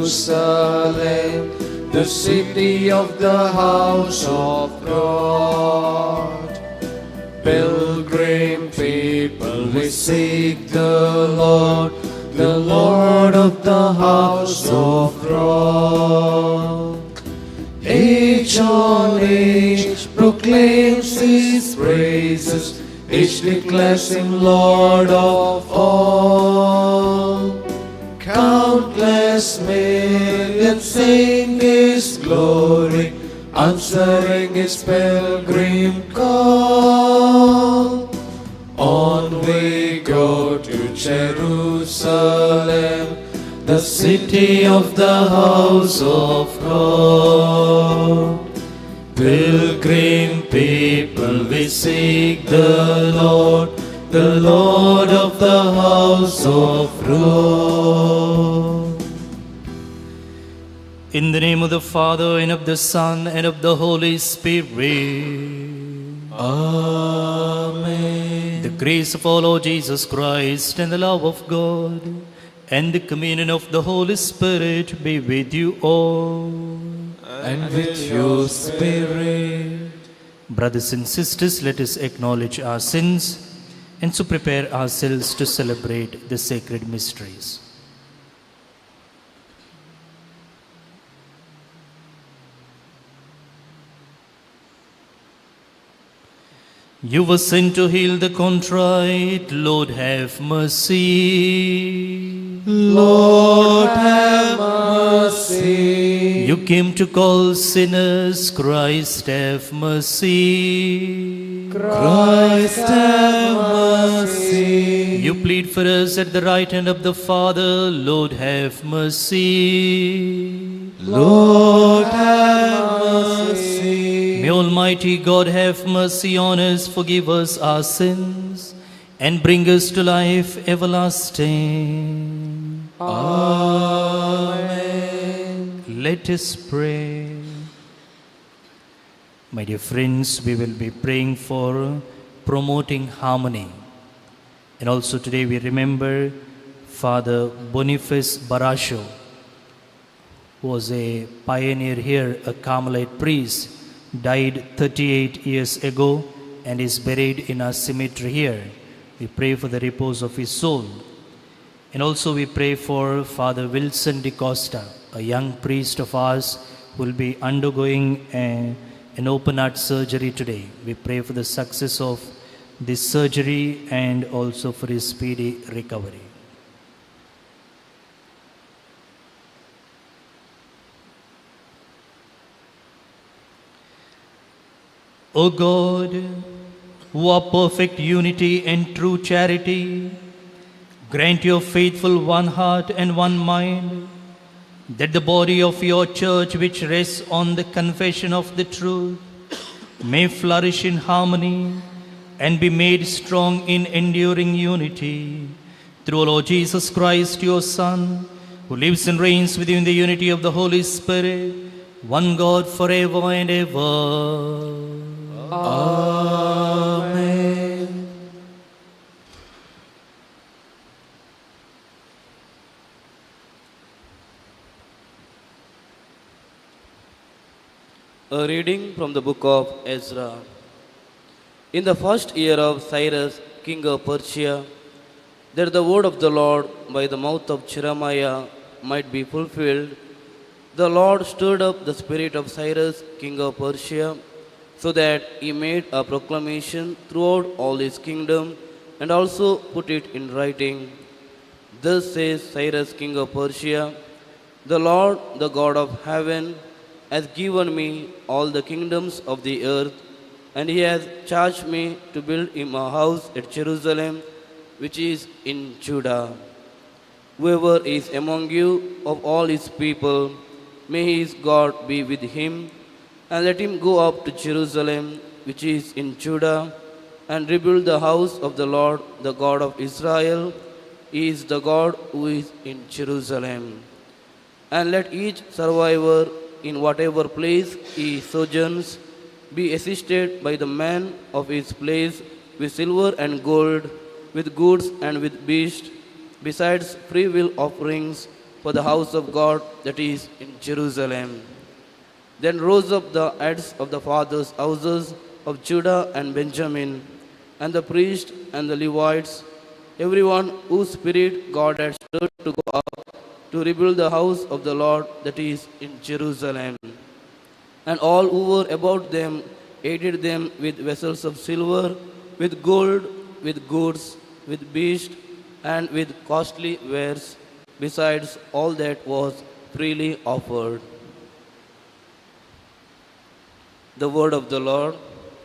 Jerusalem, the city of the house of God. Pilgrim people, we seek the Lord of the house of God. Age on age proclaims His praises, each declares Him Lord of all. Countless millions sing His glory, answering His pilgrim call. On we go to Jerusalem, the city of the house of God. Pilgrim people, we seek the Lord of the house of God. In the name of the Father, and of the Son, and of the Holy Spirit. Amen. The grace of our Lord Jesus Christ, and the love of God, and the communion of the Holy Spirit be with you all. And with your spirit. Brothers and sisters, let us acknowledge our sins and so prepare ourselves to celebrate the sacred mysteries. You were sent to heal the contrite, Lord have mercy. Lord have mercy. You came to call sinners, Christ have mercy. Christ have mercy. You plead for us at the right hand of the Father, Lord have mercy. Lord have mercy. May Almighty God have mercy on us, forgive us our sins, and bring us to life everlasting. Amen. Let us pray. My dear friends, we will be praying for promoting harmony. And also today we remember Father Boniface Barasho, who was a pioneer here, a Carmelite priest, died 38 years ago and is buried in our cemetery here. We pray for the repose of his soul. And also we pray for Father Wilson de Costa, a young priest of ours who will be undergoing an open heart surgery today. We pray for the success of this surgery and also for his speedy recovery. O God, who are perfect unity and true charity, grant your faithful one heart and one mind, that the body of your church, which rests on the confession of the truth, may flourish in harmony and be made strong in enduring unity. Through our Lord Jesus Christ, your Son, who lives and reigns with you in the unity of the Holy Spirit, one God forever and ever. Amen. A reading from the book of Ezra. In the first year of Cyrus, king of Persia, that the word of the Lord by the mouth of Jeremiah might be fulfilled, the Lord stirred up the spirit of Cyrus, king of Persia, so that he made a proclamation throughout all his kingdom and also put it in writing. Thus says Cyrus, king of Persia, the Lord, the God of heaven, has given me all the kingdoms of the earth, and he has charged me to build him a house at Jerusalem, which is in Judah. Whoever is among you of all his people, may his God be with him, and let him go up to Jerusalem, which is in Judah, and rebuild the house of the Lord, the God of Israel. He is the God who is in Jerusalem. And let each survivor in whatever place he sojourns be assisted by the man of his place with silver and gold, with goods and with beasts, besides free will offerings for the house of God that is in Jerusalem. Then rose up the heads of the fathers' houses of Judah and Benjamin, and the priests and the Levites, everyone whose spirit God had stirred to go up to rebuild the house of the Lord that is in Jerusalem. And all who were about them aided them with vessels of silver, with gold, with goods, with beasts, and with costly wares, besides all that was freely offered. The word of the Lord.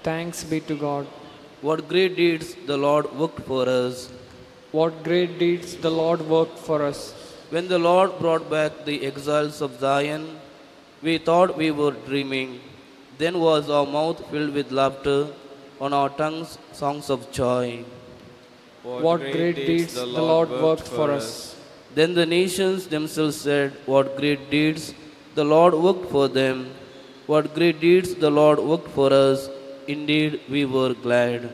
Thanks be to God. What great deeds the Lord worked for us. What great deeds the Lord worked for us. When the Lord brought back the exiles of Zion, we thought we were dreaming. Then was our mouth filled with laughter, on our tongues songs of joy. What great deeds the Lord worked for us. Then the nations themselves said, what great deeds the Lord worked for them. What great deeds the Lord worked for us. Indeed, we were glad.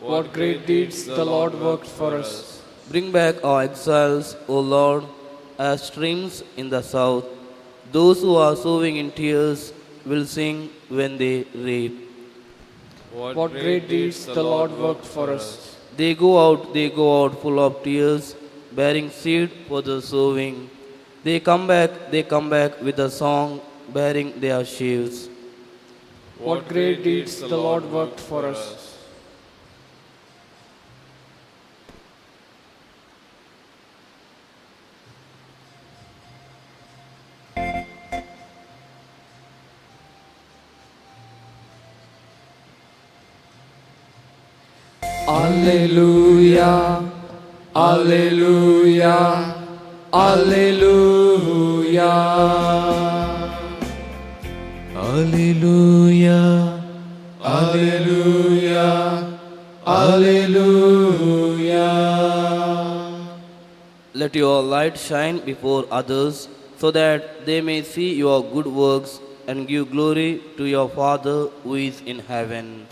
What great deeds the Lord worked for us. Bring back our exiles, O Lord, as streams in the south. Those who are sowing in tears will sing when they reap. What great deeds the Lord worked for us. They go out full of tears, bearing seed for the sowing. They come back with a song, bearing their sheaves. What great deeds the Lord worked for us. Alleluia, Alleluia, Alleluia. Alleluia, Alleluia, Alleluia. Let your light shine before others, so that they may see your good works and give glory to your Father who is in heaven.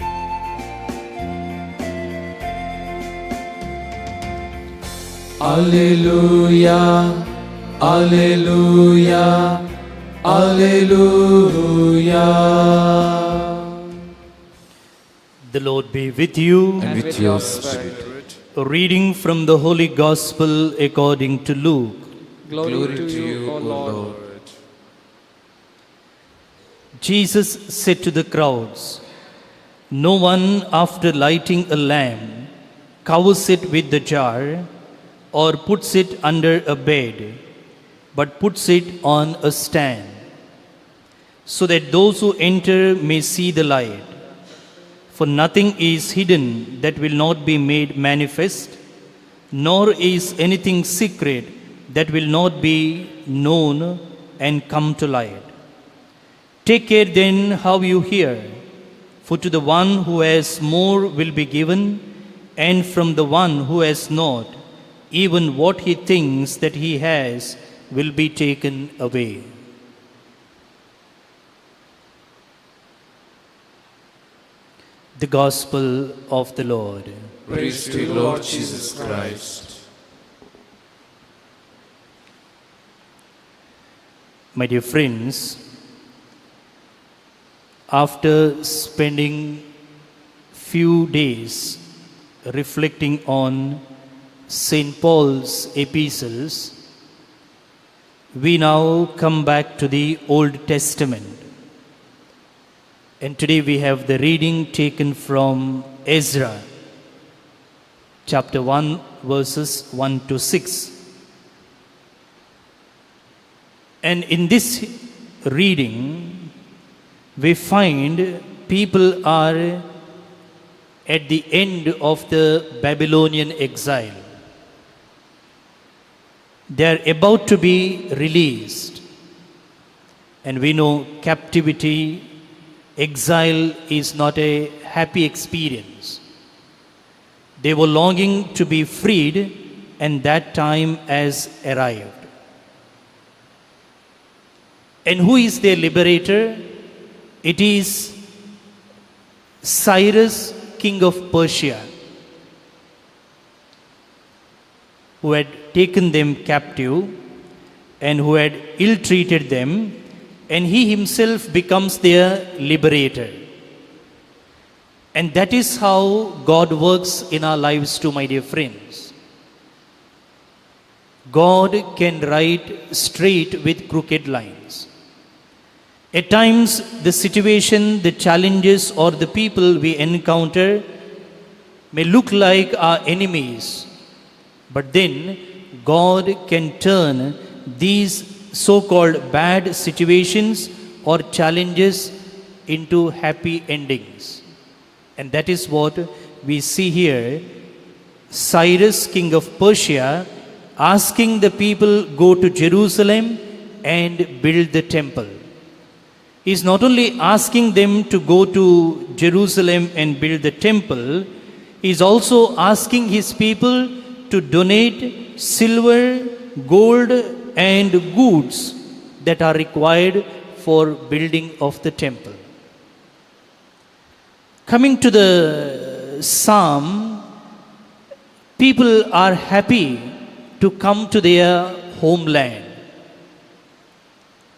Alleluia, Alleluia, Alleluia. The Lord be with you. And with your spirit. A reading from the Holy Gospel according to Luke. Glory to you, O Lord. Jesus said to the crowds, no one after lighting a lamp covers it with the jar or puts it under a bed, but puts it on a stand, so that those who enter may see the light. For nothing is hidden that will not be made manifest, nor is anything secret that will not be known and come to light. Take care then how you hear, for to the one who has more will be given, and from the one who has not, even what he thinks that he has will be taken away. The Gospel of the Lord. Praise to you, Lord Jesus Christ. My dear friends, after spending few days reflecting on St. Paul's epistles, we now come back to the Old Testament. And today we have the reading taken from Ezra, chapter 1, verses 1 to 6. And in this reading, we find people are at the end of the Babylonian exile. They are about to be released. And we know captivity, exile is not a happy experience. They were longing to be freed, and that time has arrived. And who is their liberator? It is Cyrus, king of Persia, who had taken them captive, and who had ill-treated them, and he himself becomes their liberator. And that is how God works in our lives too, my dear friends. God can write straight with crooked lines. At times, the situation, the challenges, or the people we encounter may look like our enemies, but then God can turn these so-called bad situations or challenges into happy endings. And that is what we see here. Cyrus, king of Persia, asking the people go to Jerusalem and build the temple. He is not only asking them to go to Jerusalem and build the temple, he is also asking his people to donate silver, gold, and goods that are required for building of the temple. Coming to the psalm, people are happy to come to their homeland,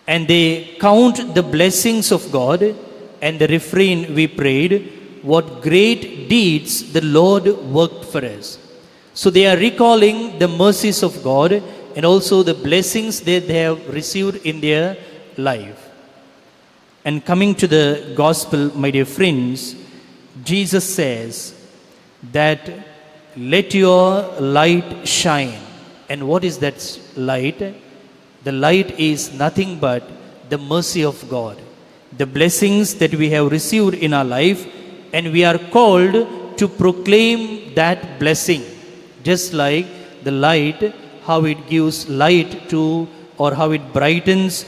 and they count the blessings of God, and the refrain we prayed, what great deeds the Lord worked for us. So they are recalling the mercies of God and also the blessings that they have received in their life. And coming to the gospel, my dear friends, Jesus says that let your light shine. And what is that light? The light is nothing but the mercy of God, the blessings that we have received in our life, and we are called to proclaim that blessing. Just like the light, how it gives light to, or how it brightens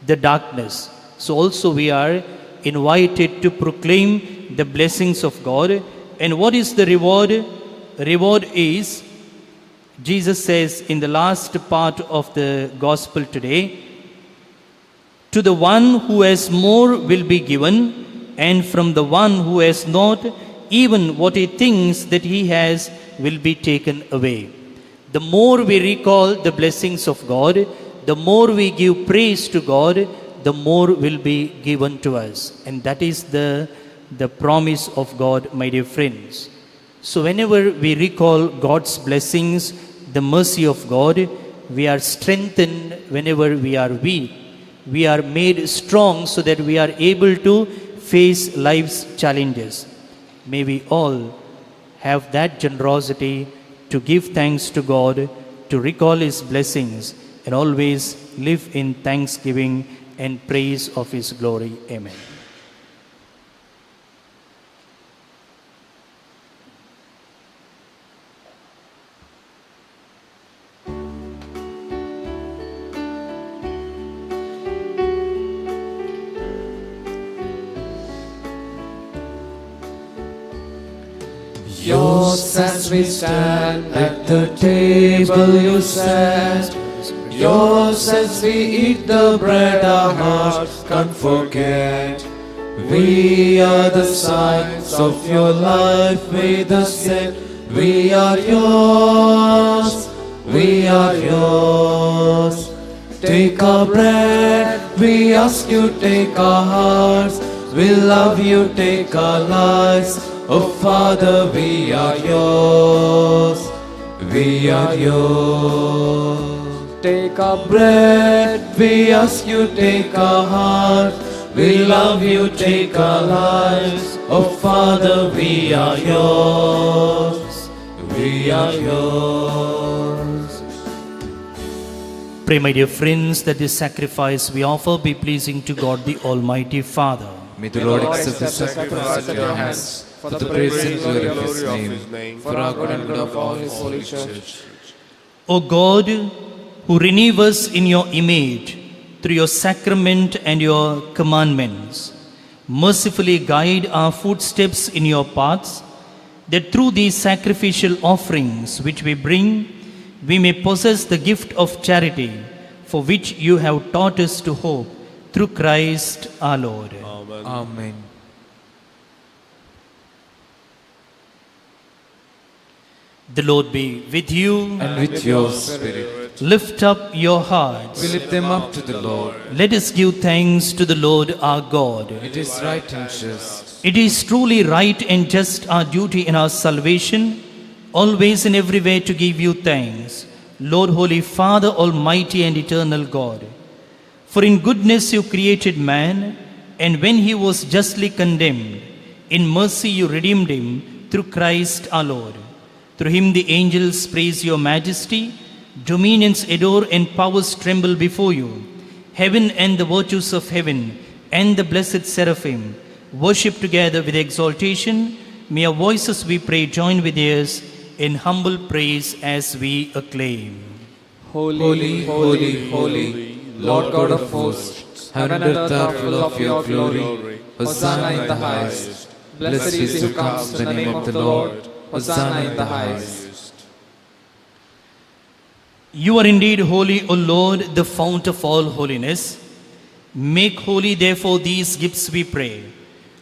the darkness. So also we are invited to proclaim the blessings of God. And what is the reward? Reward is, Jesus says in the last part of the gospel today, to the one who has more will be given, and from the one who has not, even what he thinks that he has will be taken away. The more we recall the blessings of God, the more we give praise to God, the more will be given to us. And that is the promise of God, my dear friends. So whenever we recall God's blessings, the mercy of God, we are strengthened whenever we are weak. We are made strong so that we are able to face life's challenges. May we all have that generosity to give thanks to God, to recall His blessings, and always live in thanksgiving and praise of His glory. Amen. Yours as we stand at the table you sat. Yours as we eat the bread our hearts can't forget. We are the signs of your life with us yet. We are yours, we are yours. Take our bread, we ask you, take our hearts. We love you, take our lives. Oh Father, we are yours, we are yours. Take our bread, we ask you, take our heart. We love you, take our lives. Oh Father, we are yours, we are yours. Pray, my dear friends, that this sacrifice we offer be pleasing to God the Almighty Father. May the Lord accept the sacrifice at your hands, for the praise and glory of His name, for our good and good of all His holy church. O God, who renew us in your image through your sacrament and your commandments, mercifully guide our footsteps in your paths, that through these sacrificial offerings which we bring, we may possess the gift of charity, for which you have taught us to hope, through Christ our Lord. Amen. Amen. The Lord be with you. And with your spirit. Lift up your hearts. We lift them up to the Lord. Let us give thanks to the Lord our God. It is right and just. It is truly right and just our duty in our salvation, always and everywhere to give you thanks, Lord, Holy Father, Almighty and Eternal God. For in goodness you created man, and when he was justly condemned, in mercy you redeemed him through Christ our Lord. Through him the angels praise your majesty, dominions adore and powers tremble before you. Heaven and the virtues of heaven and the blessed seraphim worship together with exaltation. May our voices, we pray, join with theirs in humble praise as we acclaim. Holy, holy, holy, Lord God of hosts, heaven and earth are full of your glory. Hosanna in the highest. Blessed is he who comes in the name of the Lord. Hosanna in the highest. You are indeed holy, O Lord, the fount of all holiness. Make holy, therefore, these gifts, we pray,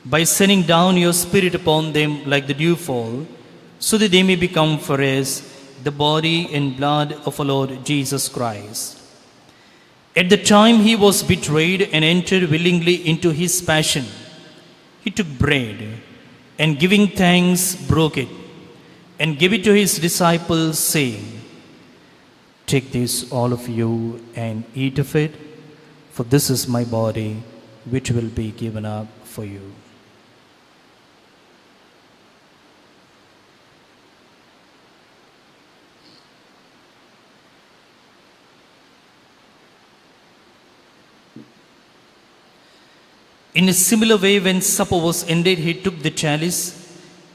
by sending down your Spirit upon them like the dewfall, so that they may become for us the body and blood of our Lord Jesus Christ. At the time he was betrayed and entered willingly into his passion, he took bread and, giving thanks, broke it and gave it to his disciples, saying, "Take this, all of you, and eat of it, for this is my body, which will be given up for you." In a similar way, when supper was ended, he took the chalice,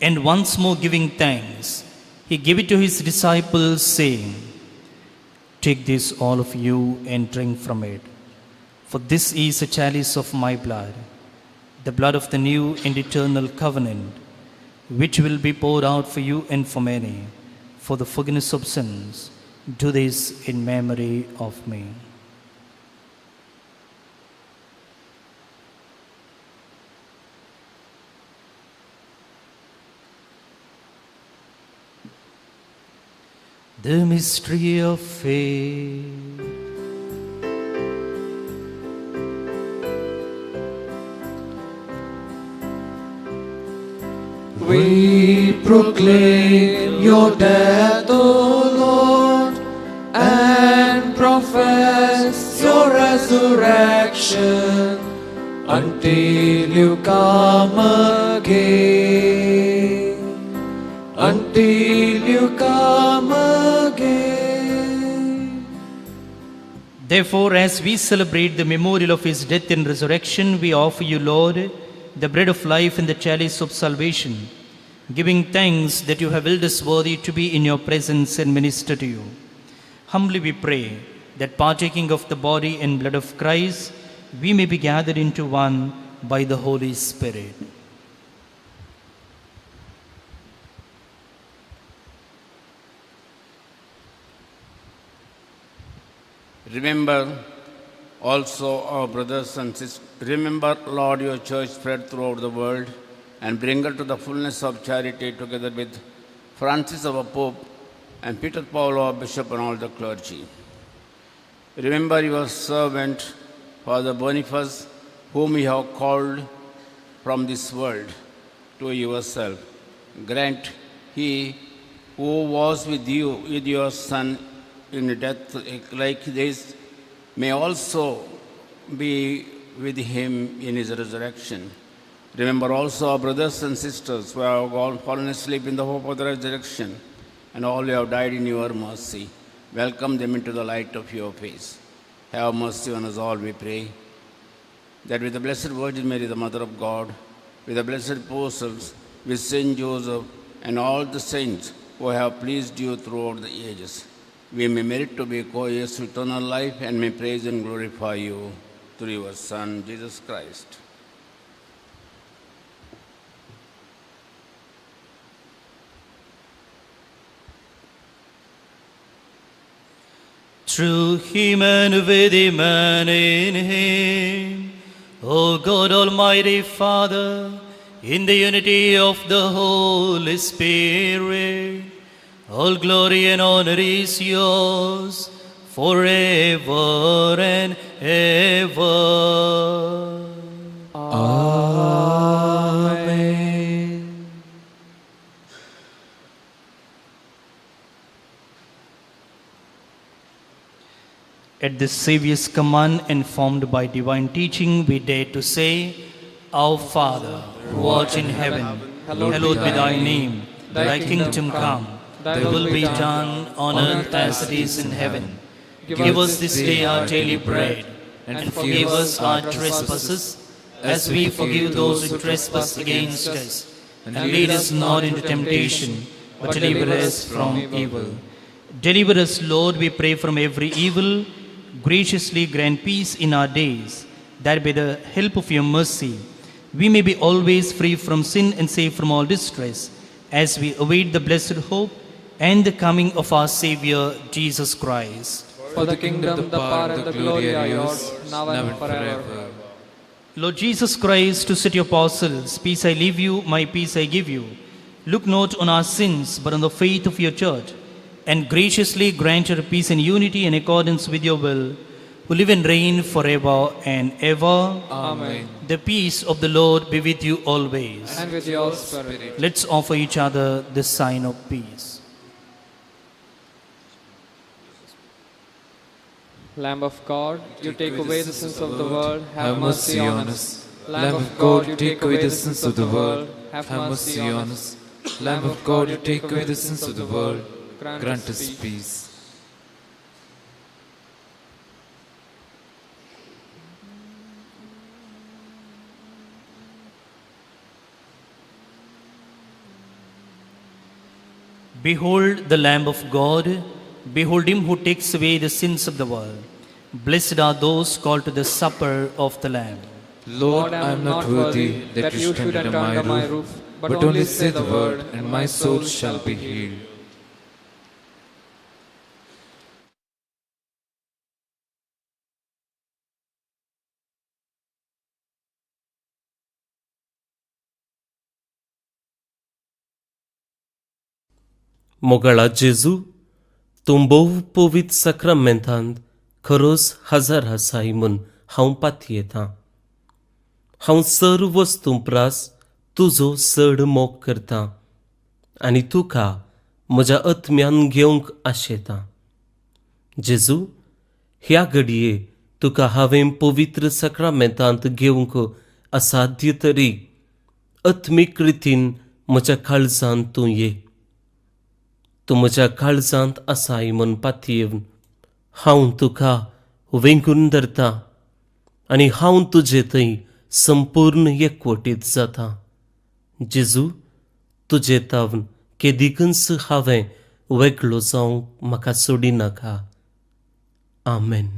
and once more giving thanks, he gave it to his disciples, saying, "Take this, all of you, and drink from it. For this is a chalice of my blood, the blood of the new and eternal covenant, which will be poured out for you and for many, for the forgiveness of sins. Do this in memory of me." The mystery of faith. We proclaim your death, O Lord, and profess your resurrection until you come again. Until you come again. Therefore, as we celebrate the memorial of his death and resurrection, we offer you, Lord, the bread of life and the chalice of salvation, giving thanks that you have willed us worthy to be in your presence and minister to you. Humbly we pray that, partaking of the body and blood of Christ, we may be gathered into one by the Holy Spirit. Remember also our brothers and sisters. Remember, Lord, your church spread throughout the world, and bring her to the fullness of charity, together with Francis our Pope and Peter Paul our Bishop and all the clergy. Remember your servant, Father Boniface, whom you have called from this world to yourself. Grant he who was with you, with your Son, in death like this, may also be with him in his resurrection. Remember also our brothers and sisters who have fallen asleep in the hope of the resurrection, and all who have died in your mercy. Welcome them into the light of your face. Have mercy on us all, we pray, that with the Blessed Virgin Mary, the Mother of God, with the blessed apostles, with Saint Joseph, and all the saints who have pleased you throughout the ages, we may merit to be co-heirs to eternal life, and may praise and glorify you through your Son, Jesus Christ. Through him and with him and in him, O God Almighty Father, in the unity of the Holy Spirit, all glory and honor is yours forever and ever. Amen. At the Saviour's command, informed by divine teaching, we dare to say, Our Father, who art in heaven, hallowed be thy name. Thy kingdom come, thy will be done on earth as it is in heaven. Give us this day our daily bread, and forgive us our trespasses, as we forgive those who trespass against us. And lead us not into temptation, but deliver us from evil. Deliver us, Lord, we pray, from every evil. Graciously grant peace in our days, that by the help of your mercy, we may be always free from sin and safe from all distress, as we await the blessed hope and the coming of our Saviour, Jesus Christ. For the kingdom, the power, and the glory are yours, now and forever. Lord Jesus Christ, to set your apostles, peace I leave you, my peace I give you. Look not on our sins, but on the faith of your church, and graciously grant your peace and unity in accordance with your will, who live and reign forever and ever. Amen. The peace of the Lord be with you always. And with your spirit. Let's offer each other the sign of peace. Lamb of God, you take away the sins of the world, Have mercy on us. Lamb of God, you take away the sins of the world. Have mercy on us. Lamb of God, you take away the sins of the world. Grant us peace. Behold the Lamb of God. Behold him who takes away the sins of the world. Blessed are those called to the supper of the Lamb. Lord, I am not worthy that you should enter my roof, but only say the word, and my soul shall be healed. मोगळा जेजू, तूं भोव पवित्र सक्रमेंतांत खरोच हजर आसाय म्हूण हांव पातयेतां. हांव सर्व वस्तू प्रास तुजो चड मोग करतां आनी तुका म्हज्या आत्म्यान घेवंक आशेतां. जेजू, ह्या घडये तुका हांवें पवित्र सक्रमेंतांत घेवंक असाध्य तरी आत्मीक रितीन म्हज्या काळजांत तूं ये. तूं म्हज्या काळजांत आसाय म्हूण पातयेवन हांव तुका वेंगून धरतां आनी हांव तुजे थंय संपूर्ण एकवटीत जातां. जेजू, तुजे तावन केदिकच हांवें वेगळो जावंक म्हाका सोडिनाका. आमेन.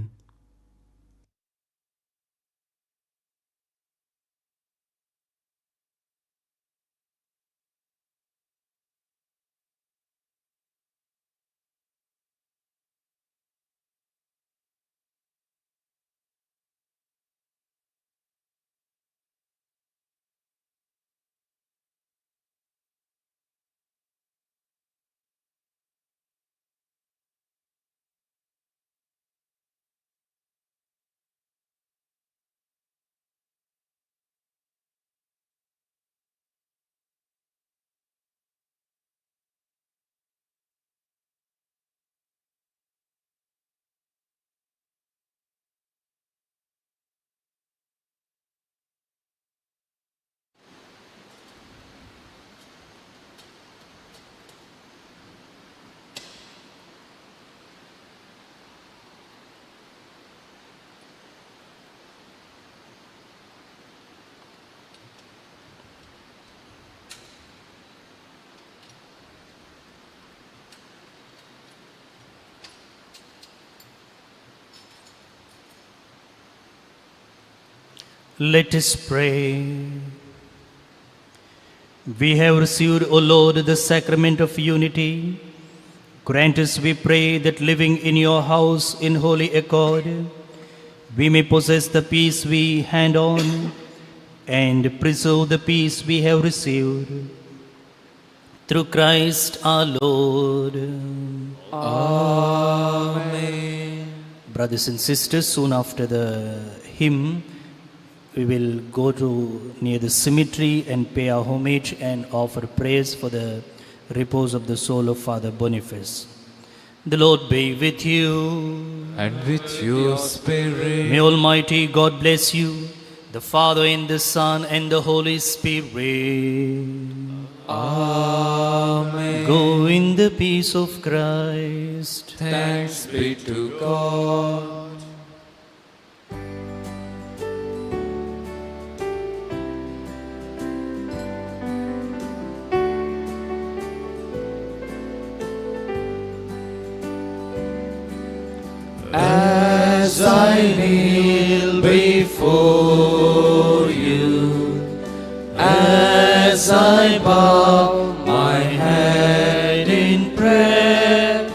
Let us pray. We have received, O Lord, the sacrament of unity. Grant us, we pray, that living in your house in holy accord, we may possess the peace we hand on and preserve the peace we have received. Through Christ our Lord. Amen. Brothers and sisters, soon after the hymn, we will go to near the cemetery and pay our homage and offer prayers for the repose of the soul of Father Boniface. The Lord be with you. And with your spirit. May Almighty God bless you, the Father and the Son and the Holy Spirit. Amen. Go in the peace of Christ. Thanks be to God. As I kneel before you, as I bow my head in prayer,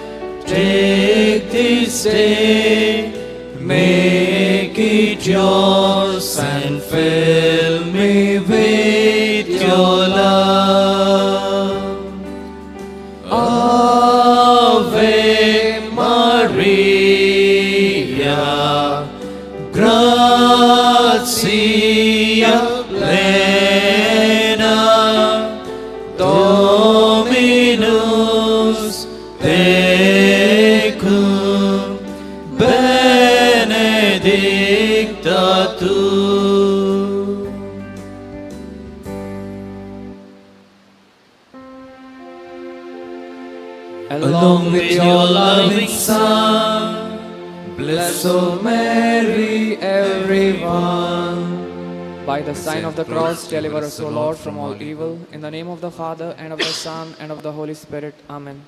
take this day, make it yours, and fill me with your love. Ave Maria, gratia plena, Dominus tecum, benedicta tu. Along with your loving Son, bless, O Mary, everyone. By the sign of the cross, deliver us, O Lord, from all evil. In the name of the Father, and of the Son, and of the Holy Spirit. Amen.